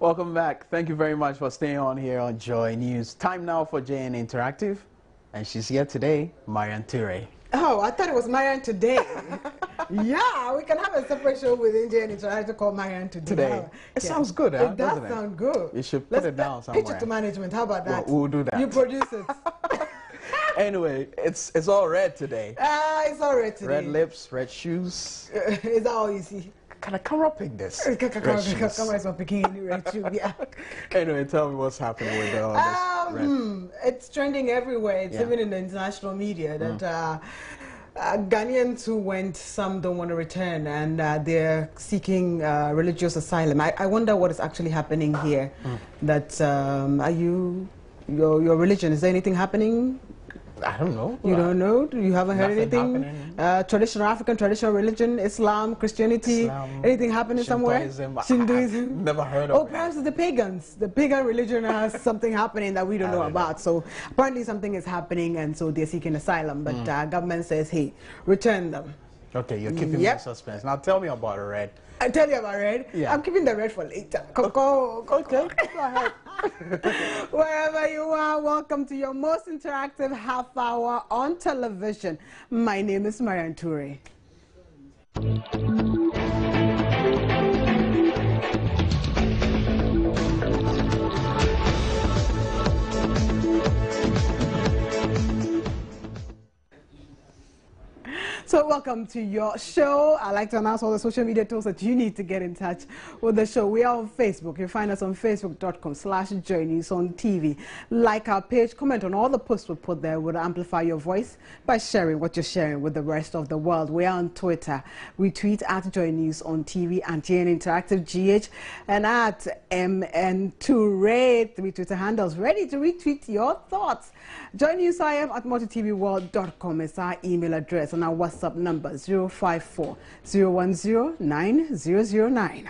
Welcome back. Thank you very much for staying on here on Joy News. Time now for JN Interactive. And she's here today, Marian Ture. Oh, I thought it was Marian today. Yeah, we can have a separate show within JN Interactive called Marian today. It sounds good, huh? It does sound good. You should put it down somewhere. Pitch it to management. How about that? We'll do that. You produce it. Anyway, it's all red today. It's all red today. Red lips, red shoes. Is that all you see? Kind of corrupting this. Anyway, tell me what's happening with all this red. It's trending everywhere. It's even in the international media that Ghanaians who went, some don't want to return, and they're seeking religious asylum. I wonder what is actually happening here. That are you, your religion? Is there anything happening? I don't know. You don't know? You haven't heard anything? Traditional African, traditional religion, Islam, Christianity, anything happening somewhere? Hinduism. Never heard of it. Oh, perhaps the pagans. The pagan religion has something happening that we don't know about. So apparently something is happening, and so they're seeking asylum. But government says, hey, return them. Okay, you're keeping me in suspense. Now tell me about the red. I tell you about red? Yeah. I'm keeping the red for later. Okay, go ahead. Wherever you are, welcome to your most interactive half hour on television. My name is Marian Ture. So welcome to your show. I'd like to announce all the social media tools that you need to get in touch with the show. We are on Facebook. You find us on facebook.com/joynews-on-TV. Like our page, comment on all the posts we put there. We'll amplify your voice by sharing what you're sharing with the rest of the world. We are on Twitter. We tweet at Joy News on TV and JN Interactive GH and at MN2Ray. 3 Twitter handles ready to retweet your thoughts. Joy News IM at multitvworld.com is our email address, and our WhatsApp number 054 010 9009.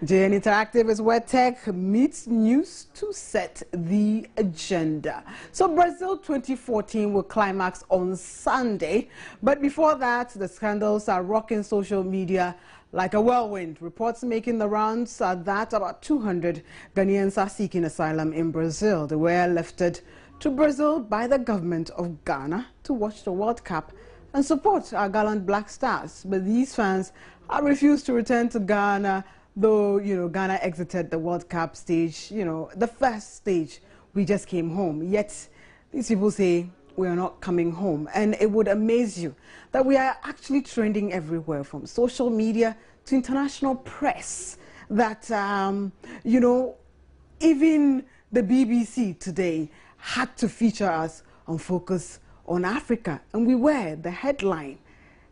JN Interactive is where tech meets news to set the agenda. So Brazil 2014 will climax on Sunday, but before that, the scandals are rocking social media like a whirlwind. Reports making the rounds are that about 200 Ghanaians are seeking asylum in Brazil. They were lifted to Brazil by the government of Ghana to watch the World Cup and support our gallant Black Stars. But these fans have refused to return to Ghana, though, Ghana exited the World Cup stage, the first stage. We just came home. Yet these people say we are not coming home. And it would amaze you that we are actually trending everywhere, from social media to international press, that, even the BBC today had to feature us on Focus on Africa. And we were the headline.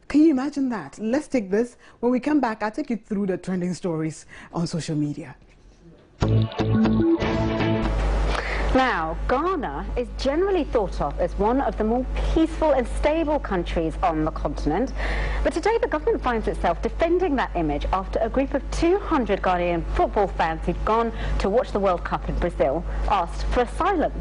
Can you imagine that? Let's take this. When we come back, I'll take you through the trending stories on social media. Now, Ghana is generally thought of as one of the more peaceful and stable countries on the continent. But today the government finds itself defending that image after a group of 200 Ghanaian football fans who'd gone to watch the World Cup in Brazil asked for asylum.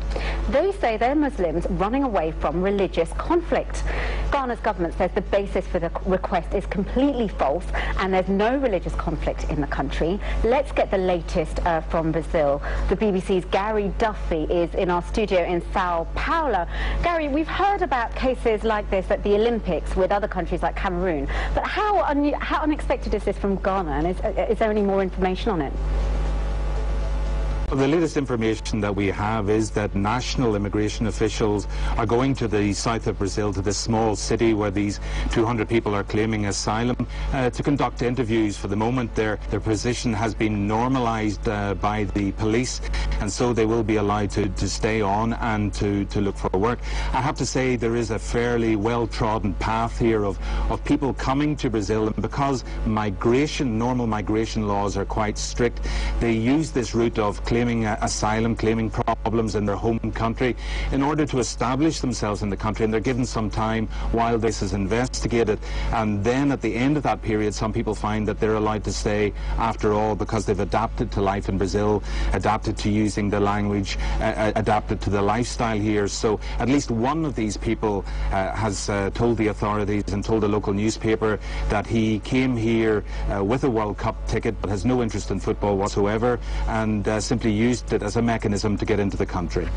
They say they're Muslims running away from religious conflict. Ghana's government says the basis for the request is completely false and there's no religious conflict in the country. Let's get the latest from Brazil. The BBC's Gary Duffy is in our studio in Sao Paulo. Gary, we've heard about cases like this at the Olympics with other countries like Cameroon, but how unexpected is this from Ghana, and is there any more information on it? The latest information that we have is that national immigration officials are going to the south of Brazil, to this small city where these 200 people are claiming asylum, to conduct interviews. For the moment, their position has been normalized by the police, and so they will be allowed to stay on and to look for work. I have to say there is a fairly well-trodden path here of people coming to Brazil, and because normal migration laws are quite strict, they use this route of claiming claiming asylum, claiming problems in their home country, in order to establish themselves in the country, and they're given some time while this is investigated. And then at the end of that period, some people find that they're allowed to stay after all because they've adapted to life in Brazil, adapted to using the language, adapted to the lifestyle here. So at least one of these people has told the authorities and told a local newspaper that he came here with a World Cup ticket but has no interest in football whatsoever, and simply used it as a mechanism to get into the country.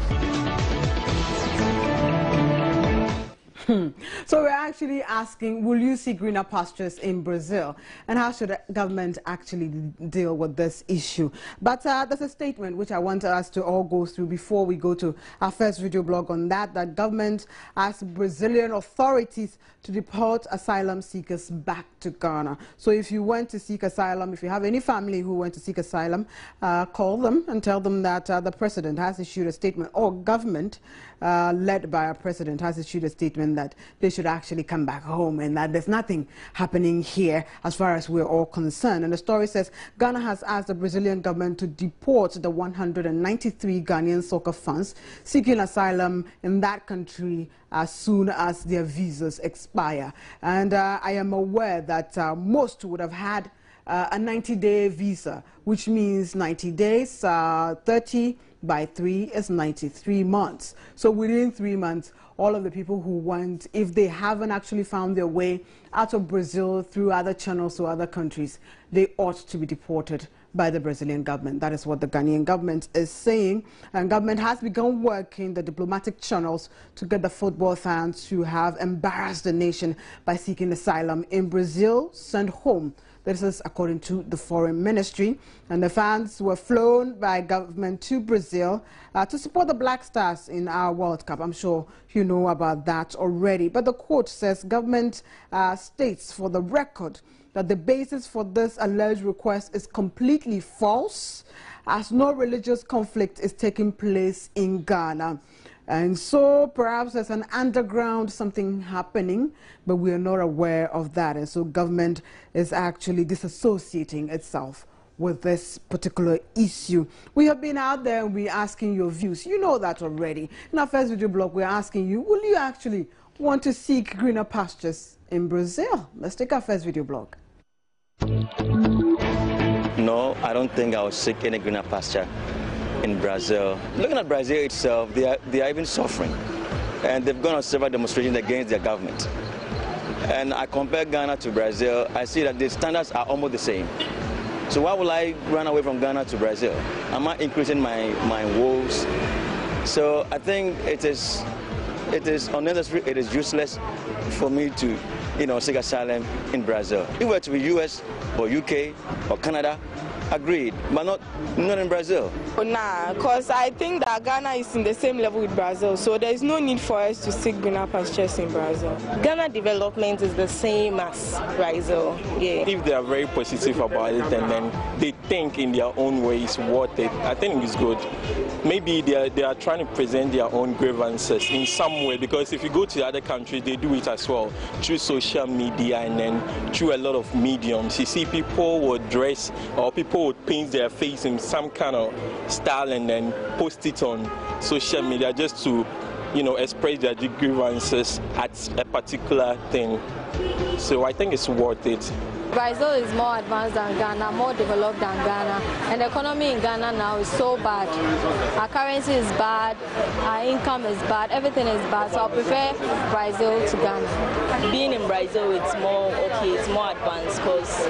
So we're actually asking, will you see greener pastures in Brazil? And how should the government actually deal with this issue? But there's a statement which I want us to all go through before we go to our first video blog on that government asks Brazilian authorities to deport asylum seekers back to Ghana. So if you went to seek asylum, if you have any family who went to seek asylum, call them and tell them that the president has issued a statement, or government led by a president has issued a statement that they should actually come back home, and that there's nothing happening here as far as we're all concerned. And the story says Ghana has asked the Brazilian government to deport the 193 Ghanaian soccer fans seeking asylum in that country as soon as their visas expire. And I am aware that most would have had a 90-day visa, which means 90 days, 30 by 3 is 93 months. So within 3 months, all of the people who went, if they haven't actually found their way out of Brazil through other channels or other countries, they ought to be deported by the Brazilian government. That is what the Ghanaian government is saying. And government has begun working the diplomatic channels to get the football fans who have embarrassed the nation by seeking asylum in Brazil sent home. This is according to the foreign ministry. And the fans were flown by government to Brazil to support the Black Stars in our World Cup. I'm sure you know about that already. But the quote says government states for the record that the basis for this alleged request is completely false, as no religious conflict is taking place in Ghana. And so perhaps there's an underground something happening, but we are not aware of that. And so government is actually disassociating itself with this particular issue. We have been out there and we're asking your views. You know that already. In our first video blog, we're asking you, will you actually want to seek greener pastures in Brazil? Let's take our first video blog. No, I don't think I will seek any greener pasture in Brazil. Looking at Brazil itself, they are even suffering, and they've gone on several demonstrations against their government. And I compare Ghana to Brazil, I see that the standards are almost the same. So why will I run away from Ghana to Brazil? Am I increasing my woes? So I think it is unnecessary, it is useless for me to seek asylum in Brazil. If it were to be US or UK or Canada, agreed, but not in Brazil. Nah, because I think that Ghana is in the same level with Brazil, so there is no need for us to seek greener pastures in Brazil. Ghana development is the same as Brazil. Yeah. If they are very positive about it and then they think in their own way it's worth it, I think it's good. Maybe they are trying to present their own grievances in some way, because if you go to the other countries, they do it as well through social media and then through a lot of mediums. You see, people would dress, or people would paint their face in some kind of style and then post it on social media just to, express their grievances at a particular thing. So I think it's worth it. Brazil is more advanced than Ghana, more developed than Ghana, and the economy in Ghana now is so bad. Our currency is bad, our income is bad, everything is bad, so I prefer Brazil to Ghana. Being in Brazil, it's more okay, it's more advanced, because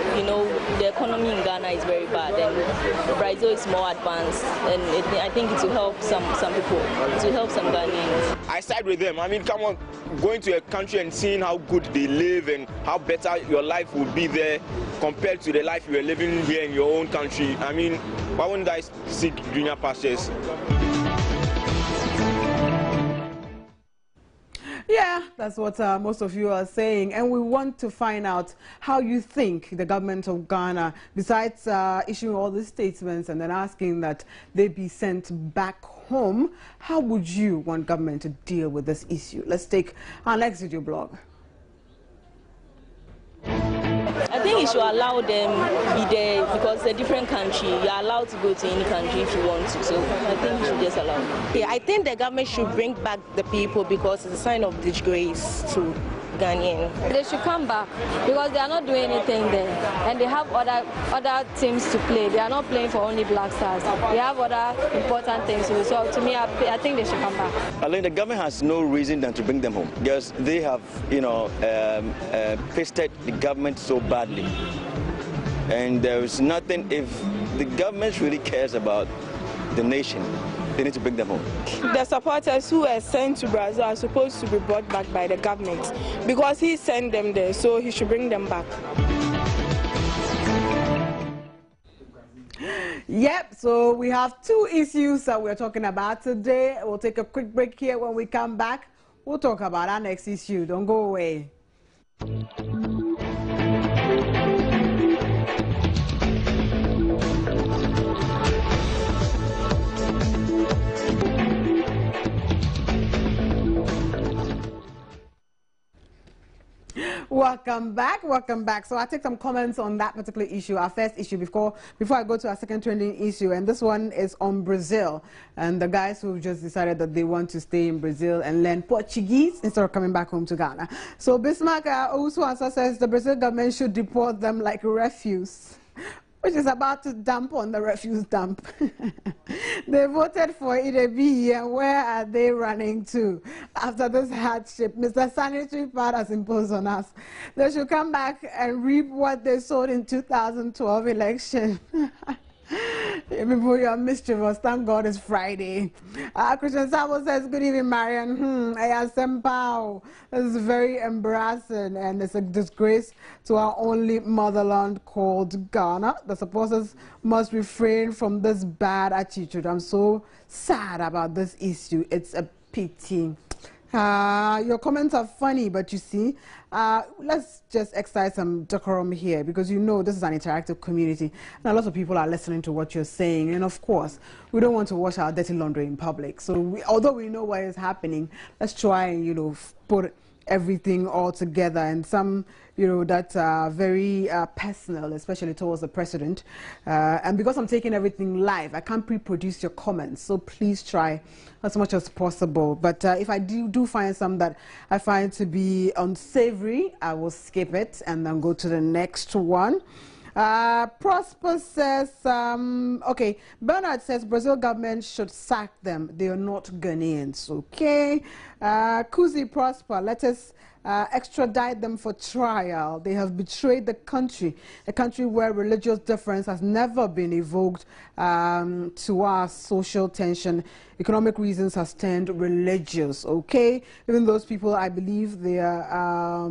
the economy in Ghana is very bad, and Brazil is more advanced, and I think it will help some people, it will help some Ghanaians. I side with them. I mean, come on, going to a country and seeing how good they live and how better your life would be there compared to the life you are living here in your own country. I mean, why wouldn't I seek greener pastures? Yeah, that's what most of you are saying. And we want to find out how you think the government of Ghana, besides issuing all these statements and then asking that they be sent back home, how would you want government to deal with this issue? Let's take our next video blog. I think he should allow them be there because it's a different country. You're allowed to go to any country if you want to. So I think he should just allow them. Yeah, I think the government should bring back the people because it's a sign of disgrace to Ghanaian. They should come back because they are not doing anything there, and they have other teams to play. They are not playing for only Black Stars. They have other important things to do. So to me, I think they should come back. I think the government has no reason than to bring them home because they have, pasted the government so badly, and there is nothing. If the government really cares about the nation, they need to bring them home. The supporters who were sent to Brazil are supposed to be brought back by the government because he sent them there, so he should bring them back. Yep, so we have two issues that we're talking about today. We'll take a quick break here. When we come back, we'll talk about our next issue. Don't go away. Welcome back, welcome back. So I'll take some comments on that particular issue, our first issue, before I go to our second trending issue. And this one is on Brazil and the guys who just decided that they want to stay in Brazil and learn Portuguese instead of coming back home to Ghana. So Bismarck also says the Brazil government should deport them like refuse, which is about to dump on the refuse dump. They voted for it to be here. Where are they running to after this hardship Mr. Sanitary Pad has imposed on us? They should come back and reap what they sowed in 2012 election. People, you are mischievous. Thank God it's Friday. Christian Sabo says, good evening, Marian. This is very embarrassing and it's a disgrace to our only motherland called Ghana. The supporters must refrain from this bad attitude. I'm so sad about this issue. It's a pity. Your comments are funny, but you see, let's just exercise some decorum here because you know this is an interactive community and a lot of people are listening to what you're saying, and of course we don't want to wash our dirty laundry in public. So although we know what is happening, let's try and put everything all together, and some that are very personal, especially towards the president, and because I'm taking everything live, I can't pre-produce your comments, so please try as much as possible. But if I do find some that I find to be unsavory, I will skip it and then go to the next one. Prosper says, okay, Bernard says Brazil government should sack them. They are not Ghanaians, okay? Kuzi Prosper, let us extradite them for trial. They have betrayed the country, a country where religious difference has never been evoked to our social tension. Economic reasons has turned religious, okay? Even those people, I believe they are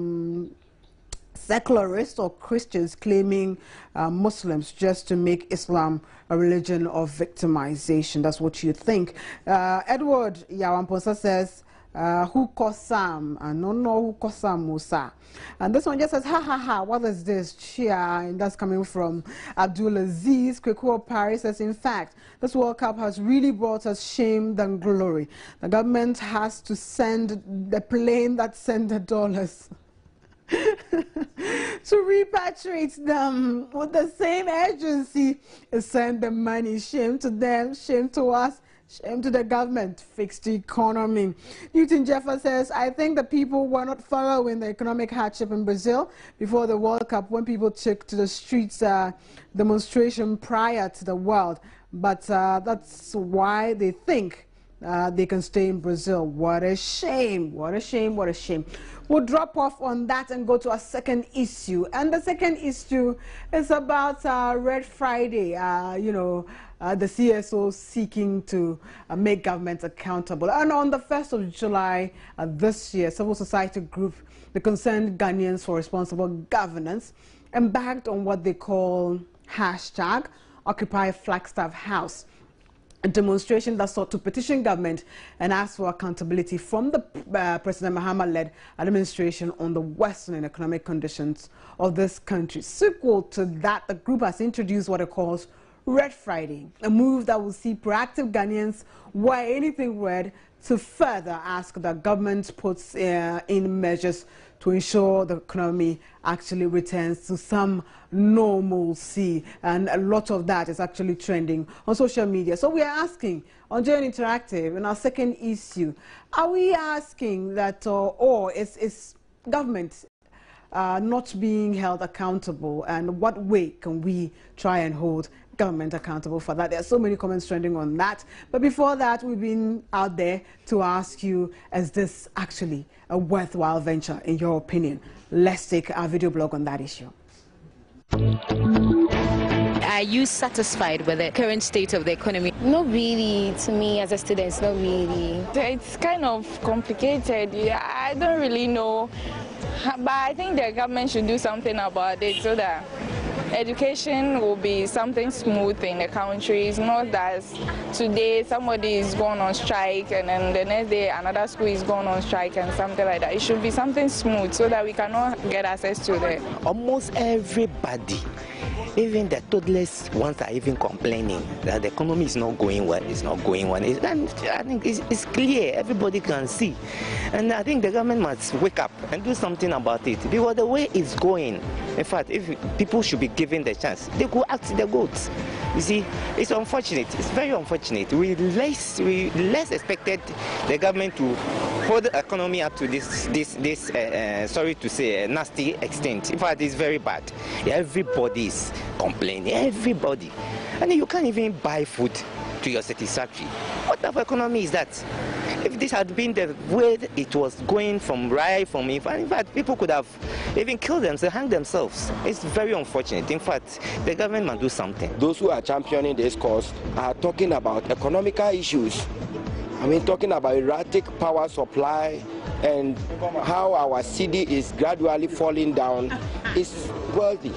secularists or Christians claiming Muslims just to make Islam a religion of victimization. That's what you think. Edward Yawamposa says, who caused Sam? I don't know who caused Sam Musa. And this one just says, ha ha ha, what is this? Chia, and that's coming from Abdul Aziz. Kwekuo Paris says, in fact, this World Cup has really brought us shame than glory. The government has to send the plane that sent the dollars to repatriate them with the same urgency as send the money. Shame to them, shame to us, shame to the government. Fix the economy. Newton Jeffer says, I think the people were not following the economic hardship in Brazil before the World Cup when people took to the streets demonstration prior to the World. But that's why they think they can stay in Brazil. What a shame, what a shame, what a shame. We'll drop off on that and go to our second issue. And the second issue is about Red Friday, the CSO seeking to make government accountable. And on the 1st of July this year, civil society group, the Concerned Ghanaians for Responsible Governance, embarked on what they call hashtag Occupy Flagstaff House, a demonstration that sought to petition government and ask for accountability from the President Mahama-led administration on the worsening economic conditions of this country. Sequel to that, the group has introduced what it calls Red Friday, a move that will see proactive Ghanaians wear anything red to further ask that government puts in measures to ensure the economy actually returns to some normalcy. And a lot of that is actually trending on social media. So we are asking on Join Interactive, in our second issue, are we asking that, or is government not being held accountable, and what way can we try and hold government accountable for that? There are so many comments trending on that. But before that, we've been out there to ask you, is this actually a worthwhile venture in your opinion? Let's take our video blog on that issue. Are you satisfied with the current state of the economy? Not really. To me, as a student, not really. It's kind of complicated. Yeah, I don't really know. But I think the government should do something about it so that education will be something smooth in the country. It's not that today somebody is going on strike and then the next day another school is going on strike and something like that. It should be something smooth so that we cannot get access to it. Almost everybody, even the toddlers ones, are even complaining that the economy is not going well. It's not going well. And I think it's clear. Everybody can see. And I think the government must wake up and do something about it. Because the way it's going, in fact, if people should be given the chance, they go act the goats. You see, it's unfortunate. It's very unfortunate. We less expected the government to hold the economy up to this sorry to say, nasty extent. In fact, it's very bad. Everybody is complaining. Everybody. And you can't even buy food to your satisfaction. What type of economy is that? If this had been the way it was going in fact, people could have even killed themselves, hanged themselves. It's very unfortunate. In fact, the government must do something. Those who are championing this cause are talking about economical issues. I mean, talking about erratic power supply and how our city is gradually falling down. It's worthy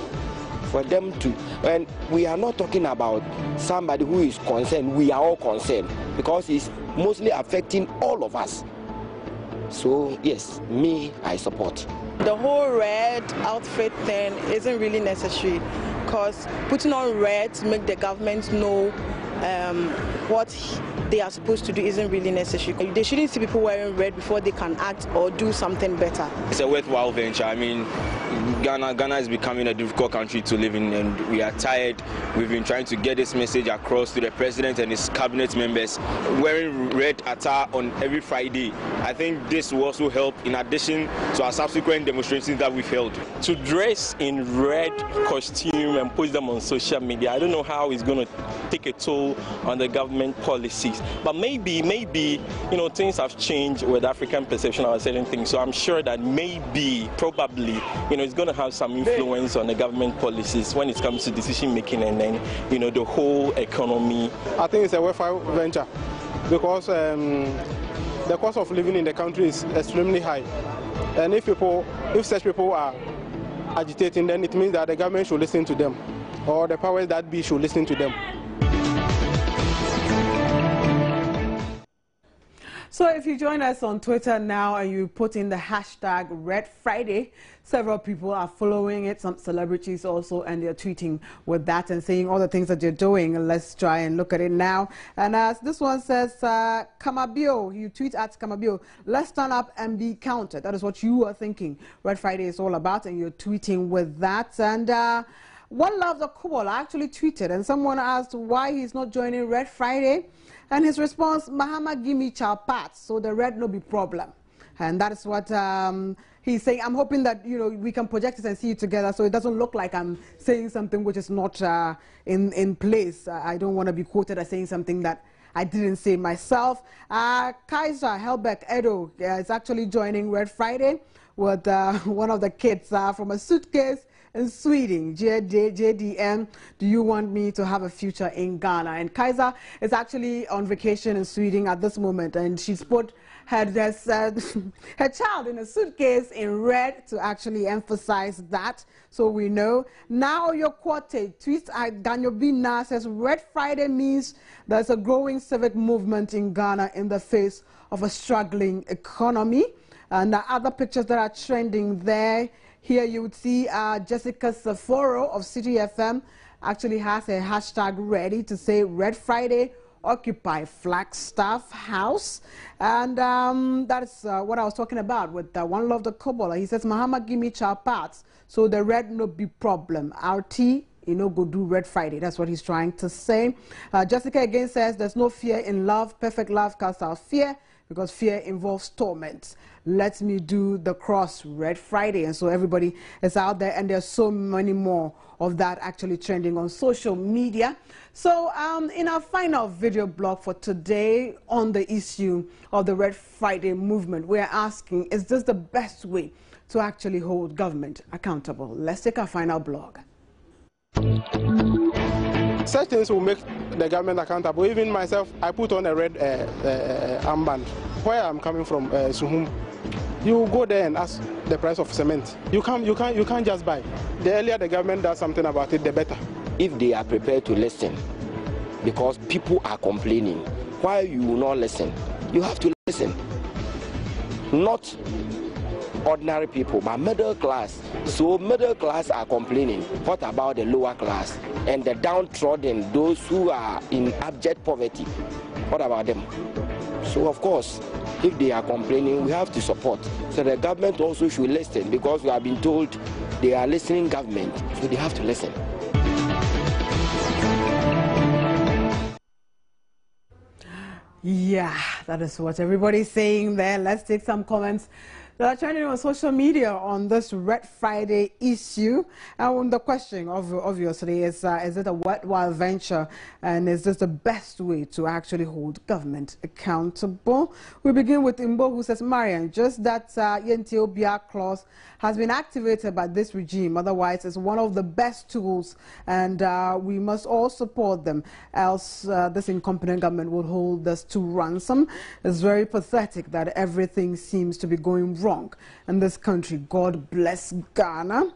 for them to, and we are not talking about somebody who is concerned. We are all concerned because it's mostly affecting all of us. So yes, I support. The whole red outfit thing isn't really necessary, because putting on red to make the government know what they are supposed to do isn't really necessary. They shouldn't see people wearing red before they can act or do something better. It's a worthwhile venture. I mean, Ghana is becoming a difficult country to live in, and we are tired. We've been trying to get this message across to the president and his cabinet members. Wearing red attire on every Friday, I think this will also help, in addition to our subsequent demonstrations that we've held. To dress in red costume and post them on social media, I don't know how it's going to take a toll on the government policies. But maybe, things have changed with African perception of certain things. So I'm sure that probably, it's going to have some influence on the government policies when it comes to decision making and then, the whole economy. I think it's a worthwhile venture because the cost of living in the country is extremely high. And if such people are agitating, then it means that the government should listen to them, or the powers that be should listen to them. So if you join us on Twitter now and you put in the hashtag Red Friday, several people are following it, some celebrities also, and they're tweeting with that and saying all the things that you're doing. Let's try and look at it now. And as this one says, Kamabio, you tweet at Kamabio, let's stand up and be counted. That is what you are thinking Red Friday is all about, and you're tweeting with that. And One Love the Kubol actually tweeted, and someone asked why he's not joining Red Friday. And his response, Mahama give me chapat, so the red no be problem. And that is what he's saying. I'm hoping that, we can project it and see it together so it doesn't look like I'm saying something which is not in place. I don't want to be quoted as saying something that I didn't say myself. Kaiser Helbeck Edo is actually joining Red Friday with one of the kids from a suitcase in Sweden. JDM, do you want me to have a future in Ghana? And Kaiser is actually on vacation in Sweden at this moment, and she's put her child in a suitcase in red to actually emphasize that, so we know. Now your quote tweet at Daniel Bina says Red Friday means there's a growing civic movement in Ghana in the face of a struggling economy. And the other pictures that are trending there, here you would see Jessica Saforo of City FM actually has a hashtag ready to say Red Friday Occupy Flagstaff House. And that's what I was talking about with One Love the Kobola. He says, Mahama give me child parts, so the red no be problem. RT, go do Red Friday. That's what he's trying to say. Jessica again says, there's no fear in love. Perfect love casts out fear, because fear involves torment. Let me do the cross Red Friday. And so everybody is out there, and there's so many more of that actually trending on social media. So in our final video blog for today on the issue of the Red Friday movement, we're asking, is this the best way to actually hold government accountable? Let's take our final blog. Such things will make the government accountable. Even myself, I put on a red armband. Where I'm coming from, Suhum, you go there and ask the price of cement. You can't just buy. The earlier the government does something about it, the better. If they are prepared to listen, because people are complaining, why you will not listen? You have to listen. Not ordinary people, but middle class. So middle class are complaining. What about the lower class and the downtrodden, those who are in abject poverty? What about them? So of course, if they are complaining, we have to support. So the government also should listen, because we have been told they are listening government, so they have to listen. Yeah, that is what everybody's saying there. Let's take some comments that are trending on social media on this Red Friday issue. And the question, obviously, is it a worthwhile venture, and is this the best way to actually hold government accountable? We begin with Imbo, who says, Marian, just that Yentiobia clause has been activated by this regime. Otherwise, it's one of the best tools, and we must all support them, else this incompetent government will hold us to ransom. It's very pathetic that everything seems to be going wrong in this country. God bless Ghana.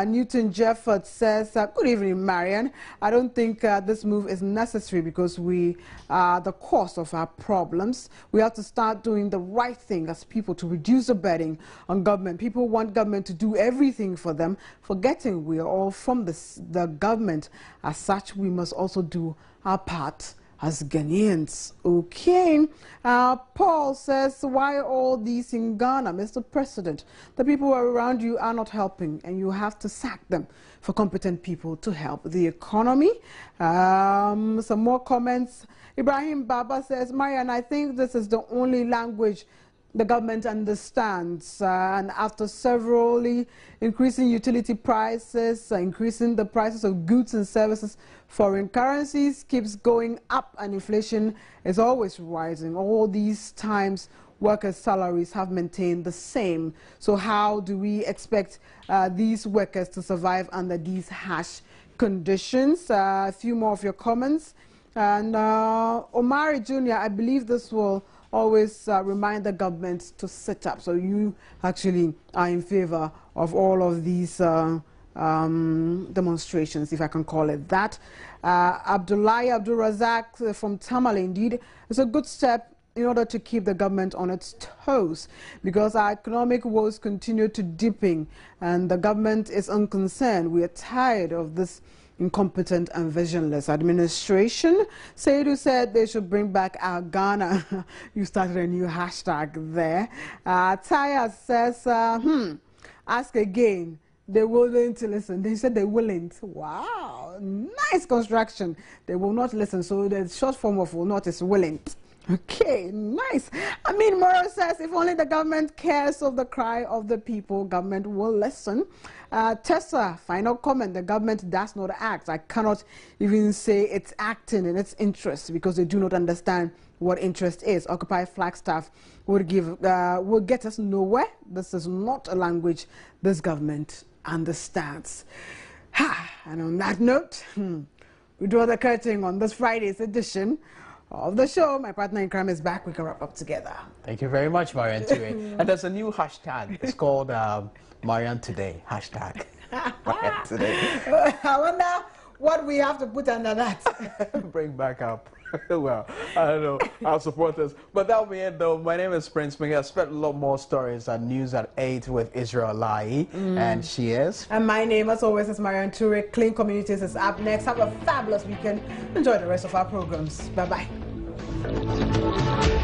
Newton Jefford says, good evening, Marian. I don't think this move is necessary, because we are the cause of our problems. We have to start doing the right thing as people to reduce the burden on government. People want government to do everything for them, forgetting we are all from the government. As such, we must also do our part as Ghanaians. Okay. Paul says, why all these in Ghana, Mr. President? The people who are around you are not helping, and you have to sack them for competent people to help the economy. Some more comments. Ibrahim Baba says, Marian, I think this is the only language the government understands, and after severally increasing utility prices, increasing the prices of goods and services, foreign currencies keeps going up, and inflation is always rising. All these times, workers' salaries have maintained the same. So how do we expect these workers to survive under these harsh conditions? A few more of your comments. And Omari Jr., I believe this will always remind the government to sit up. So you actually are in favor of all of these demonstrations, if I can call it that. Abdul Razak from Tamale, indeed, it's a good step in order to keep the government on its toes, because our economic woes continue to deepen, and the government is unconcerned. We are tired of this incompetent and visionless administration. Seidu said they should bring back our Ghana. You started a new hashtag there. Taya says, ask again. They willing to listen. They said they willing. Wow, nice construction. They will not listen. So the short form of will not is willing. Okay, nice. I mean, Moro says, if only the government cares of the cry of the people, government will listen. Tessa, final comment, the government does not act. I cannot even say it's acting in its interest, because they do not understand what interest is. Occupy Flagstaff would get us nowhere. This is not a language this government understands. And on that note, we draw the curtain on this Friday's edition of the show. My partner in crime is back. We can wrap up together. Thank you very much, Marian Tue. And there's a new hashtag. It's called Marian Today. Hashtag Marian Today. I wonder what we have to put under that. Bring back up. Well, I don't know. I'll support this. But that'll be it, though. My name is Prince Miguel. I spent a lot more stories and news at 8 with Israel Lai. And she is. And my name, as always, is Marian Tue. Clean Communities is up next. Have a fabulous weekend. Enjoy the rest of our programs. Bye-bye. you.